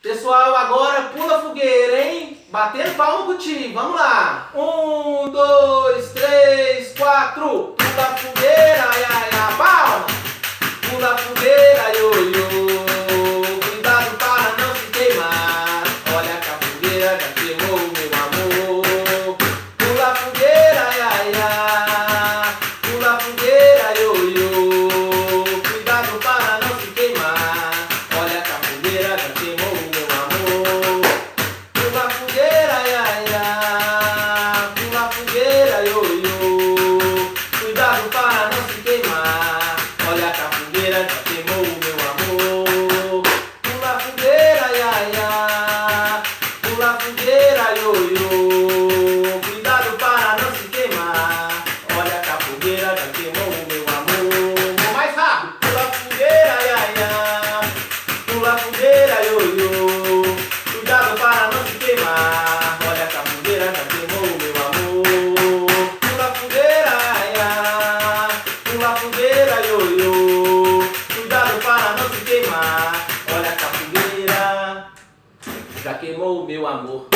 Pessoal, agora pula a fogueira, hein? Batendo palma contigo, vamos lá. 1, 2, 3, 4. Pula a fogueira, ai, ai, ai, palma. Pula a fogueira, ioiô. Cuidado para não se queimar. Olha que a fogueira já queimou, meu amor. Pula a fogueira, ai, ai, ai. Pula a fogueira, ioiô. Cuidado para não se queimar. Olha que a fogueira já queimou, meu amor. Pula a fogueira, ai, ai, ai. Pula a fogueira, ioiô. Cuidado para não se queimar. Olha que a fogueira já queimou, meu amor. Pula a fogueira, ai, ai, ai. Pula a fogueira, ioiô. Cuidado para não se queimar. Olha que a fogueira já queimou, meu amor. Mais rápido. Pula a fogueira, ai, ai, ai. Pula a fogueira, ioiô. Cuidado para não se queimar. Olha que a fogueira já queimou, meu amor. Pula a fogueira, ai, ai. Pula a fogueira, ioiô. Cuidado para não se queimar. Olha que a fogueira já queimou, meu amor.